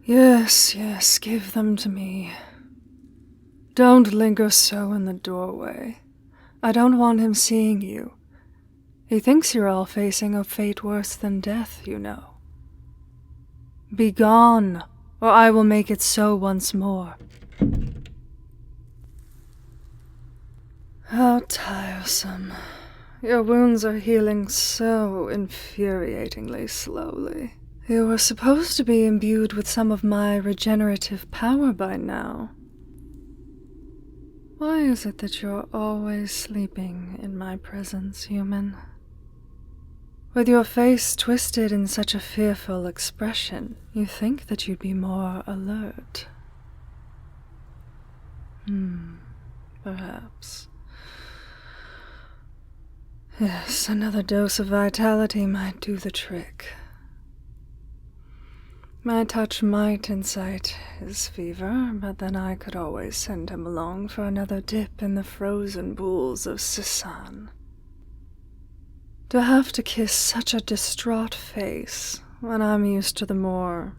Yes, yes, give them to me. Don't linger so in the doorway. I don't want him seeing you. He thinks you're all facing a fate worse than death, you know. Be gone, or I will make it so once more. How tiresome. Your wounds are healing so infuriatingly slowly. You were supposed to be imbued with some of my regenerative power by now. Why is it that you're always sleeping in my presence, human? With your face twisted in such a fearful expression, you think that you'd be more alert. Perhaps. Yes, another dose of vitality might do the trick. My touch might incite his fever, but then I could always send him along for another dip in the frozen pools of Sisan. To have to kiss such a distraught face when I'm used to the more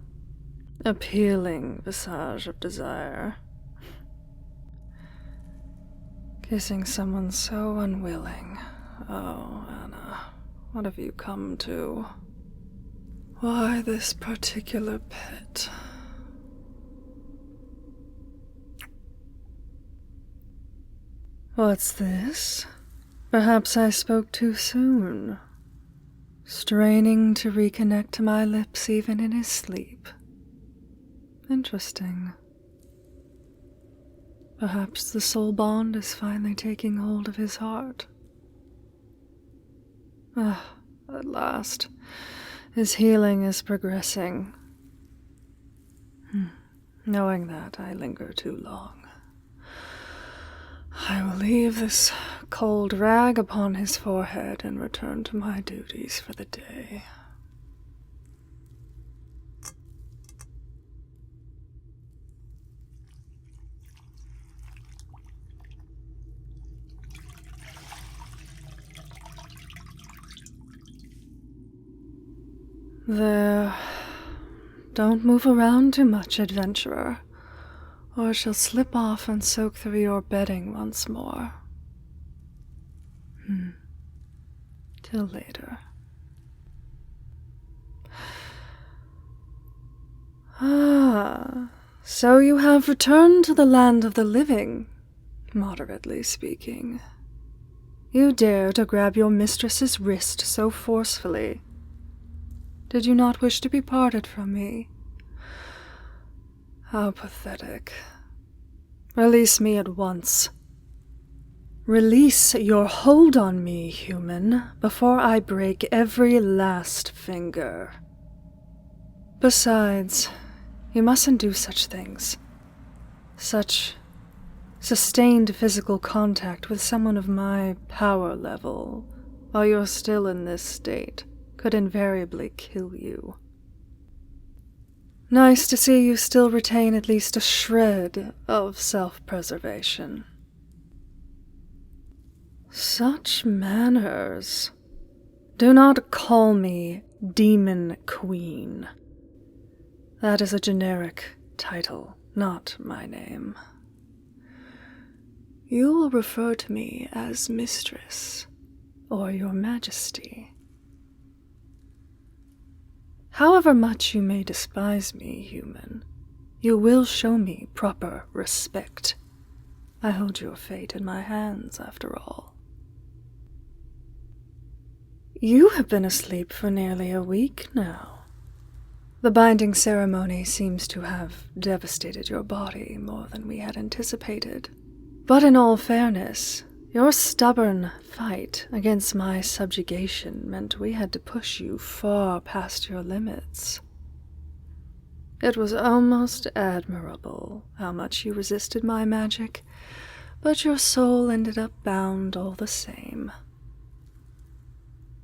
appealing visage of desire. Kissing someone so unwilling. Oh, Anna, what have you come to? Why this particular pet? What's this? Perhaps I spoke too soon. Straining to reconnect to my lips even in his sleep. Interesting. Perhaps the soul bond is finally taking hold of his heart. At last. His healing is progressing. Knowing that, I linger too long. I will leave this cold rag upon his forehead and return to my duties for the day. There. Don't move around too much, adventurer, or it shall slip off and soak through your bedding once more. Till later. So you have returned to the land of the living, moderately speaking. You dare to grab your mistress's wrist so forcefully. Did you not wish to be parted from me? How pathetic. Release me at once. Release your hold on me, human, before I break every last finger. Besides, you mustn't do such things. Such sustained physical contact with someone of my power level while you're still in this state could invariably kill you. Nice to see you still retain at least a shred of self-preservation. Such manners. Do not call me Demon Queen. That is a generic title, not my name. You will refer to me as Mistress, or Your Majesty. However much you may despise me, human, you will show me proper respect. I hold your fate in my hands, after all. You have been asleep for nearly a week now. The binding ceremony seems to have devastated your body more than we had anticipated. But in all fairness, your stubborn fight against my subjugation meant we had to push you far past your limits. It was almost admirable how much you resisted my magic, but your soul ended up bound all the same.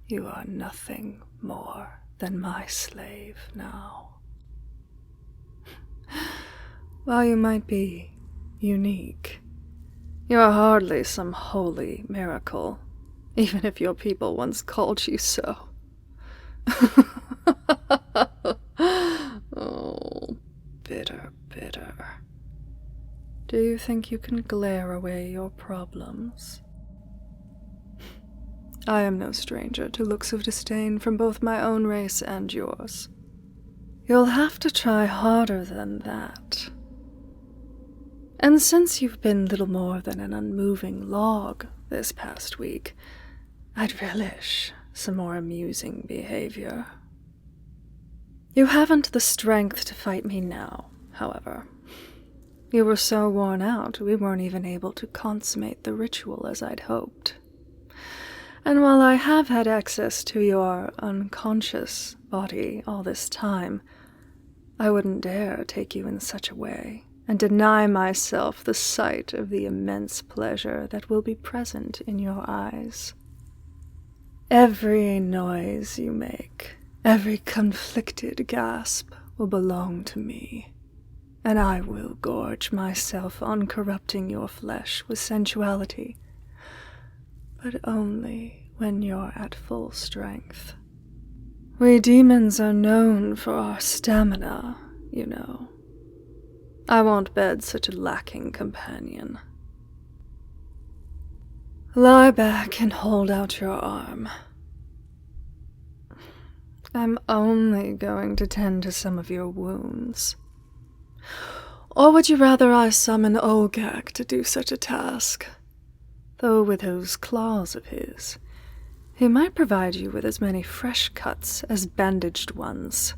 You are nothing more than my slave now. While you might be unique, you are hardly some holy miracle, even if your people once called you so. Oh. Do you think you can glare away your problems? I am no stranger to looks of disdain from both my own race and yours. You'll have to try harder than that. And since you've been little more than an unmoving log this past week, I'd relish some more amusing behavior. You haven't the strength to fight me now, however. You were so worn out, we weren't even able to consummate the ritual as I'd hoped. And while I have had access to your unconscious body all this time, I wouldn't dare take you in such a way and deny myself the sight of the immense pleasure that will be present in your eyes. Every noise you make, every conflicted gasp will belong to me, and I will gorge myself on corrupting your flesh with sensuality, but only when you're at full strength. We demons are known for our stamina, you know. I won't bed such a lacking companion. Lie back and hold out your arm. I'm only going to tend to some of your wounds. Or would you rather I summon Olgak to do such a task? Though with those claws of his, he might provide you with as many fresh cuts as bandaged ones.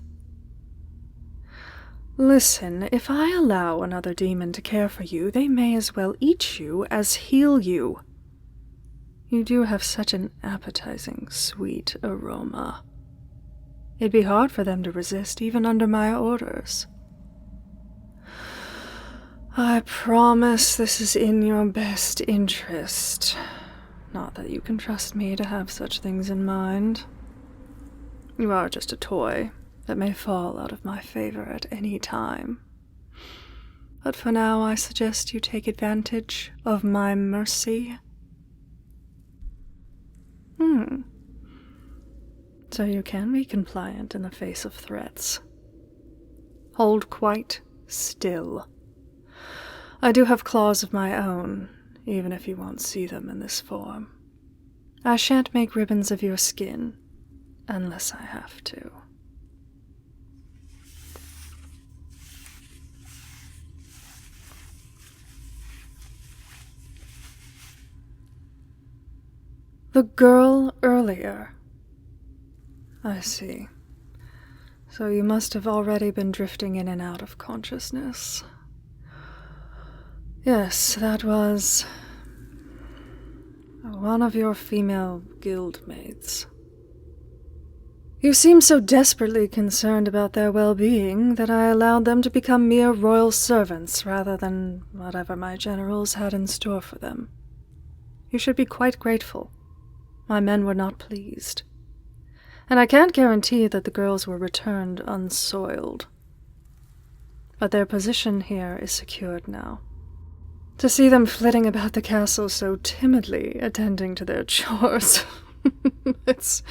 Listen, if I allow another demon to care for you, they may as well eat you as heal you. You do have such an appetizing, sweet aroma. It'd be hard for them to resist, even under my orders. I promise this is in your best interest. Not that you can trust me to have such things in mind. You are just a toy that may fall out of my favor at any time. But for now, I suggest you take advantage of my mercy. So you can be compliant in the face of threats. Hold quite still. I do have claws of my own, even if you won't see them in this form. I shan't make ribbons of your skin, unless I have to. The girl earlier. I see. So you must have already been drifting in and out of consciousness. Yes, that was one of your female guildmates. You seemed so desperately concerned about their well-being that I allowed them to become mere royal servants rather than whatever my generals had in store for them. You should be quite grateful. My men were not pleased. And I can't guarantee that the girls were returned unsoiled. But their position here is secured now. To see them flitting about the castle so timidly attending to their chores, it's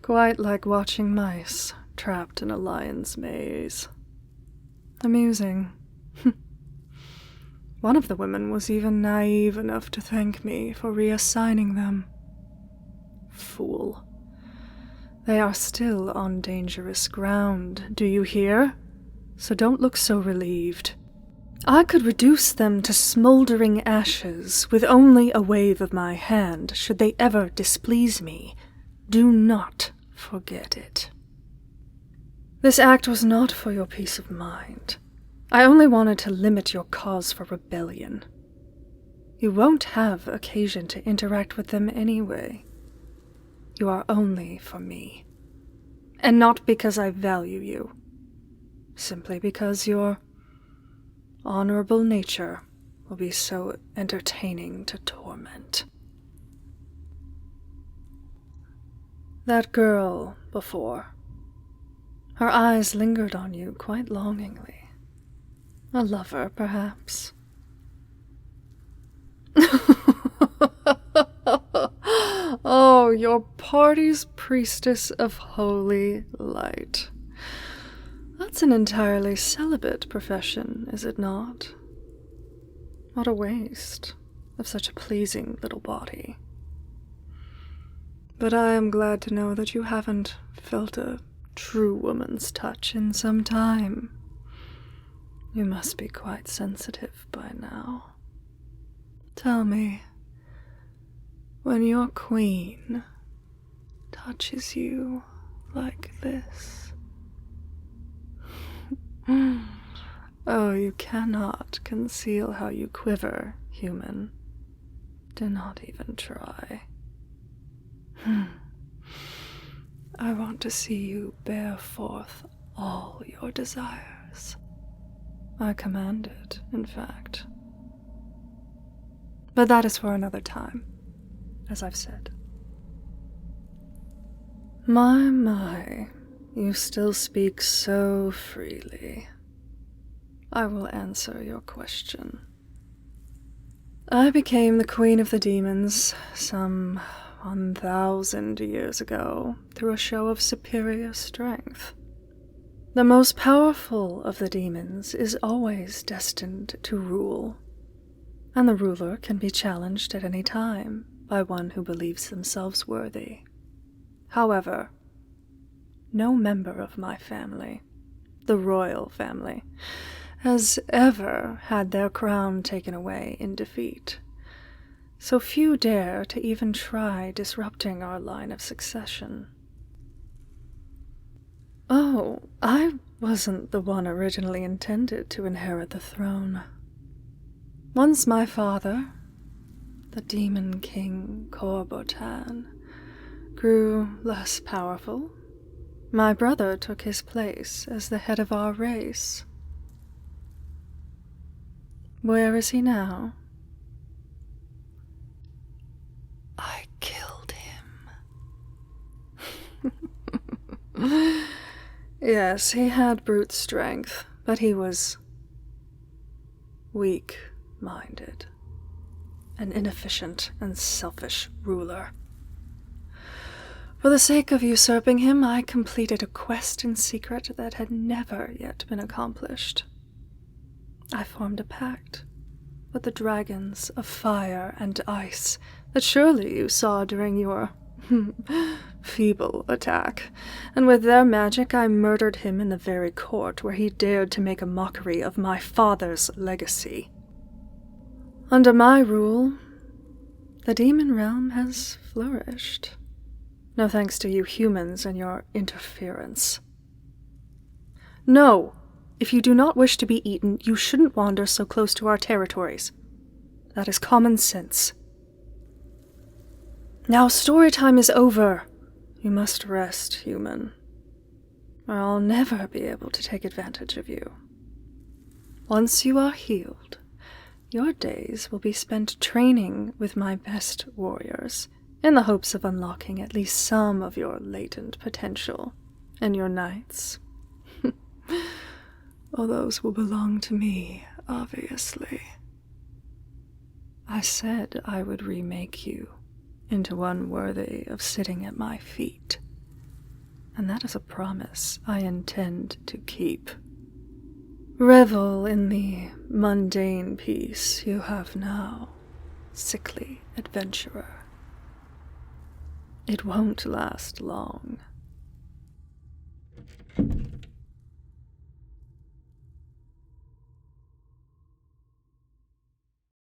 quite like watching mice trapped in a lion's maze. Amusing. One of the women was even naive enough to thank me for reassigning them. Fool. They are still on dangerous ground, do you hear? So don't look so relieved. I could reduce them to smoldering ashes with only a wave of my hand should they ever displease me. Do not forget it. This act was not for your peace of mind. I only wanted to limit your cause for rebellion. You won't have occasion to interact with them anyway. You are only for me. And not because I value you. Simply because your honorable nature will be so entertaining to torment. That girl before. Her eyes lingered on you quite longingly. A lover, perhaps. Oh, your party's priestess of holy light. That's an entirely celibate profession, is it not? What a waste of such a pleasing little body. But I am glad to know that you haven't felt a true woman's touch in some time. You must be quite sensitive by now. Tell me, when your queen touches you like this, oh, you cannot conceal how you quiver, human. Do not even try. I want to see you bear forth all your desires. I command it, in fact. But that is for another time, as I've said. My, you still speak so freely. I will answer your question. I became the Queen of the Demons some 1,000 years ago through a show of superior strength. The most powerful of the demons is always destined to rule, and the ruler can be challenged at any time by one who believes themselves worthy. However, no member of my family, the royal family, has ever had their crown taken away in defeat, so few dare to even try disrupting our line of succession. Oh, I wasn't the one originally intended to inherit the throne. Once my father, the Demon King Corbotan, grew less powerful, my brother took his place as the head of our race. Where is he now? I killed him. Yes, he had brute strength, but he was weak-minded, an inefficient and selfish ruler. For the sake of usurping him, I completed a quest in secret that had never yet been accomplished. I formed a pact with the dragons of fire and ice that surely you saw during your feeble attack, and with their magic I murdered him in the very court where he dared to make a mockery of my father's legacy. Under my rule, the demon realm has flourished. No thanks to you humans and your interference. No! If you do not wish to be eaten, you shouldn't wander so close to our territories. That is common sense. Now story time is over. You must rest, human, or I'll never be able to take advantage of you. Once you are healed, your days will be spent training with my best warriors, in the hopes of unlocking at least some of your latent potential, and your nights. All those will belong to me, obviously. I said I would remake you into one worthy of sitting at my feet, and that is a promise I intend to keep. Revel in the mundane peace you have now, sickly adventurer. It won't last long.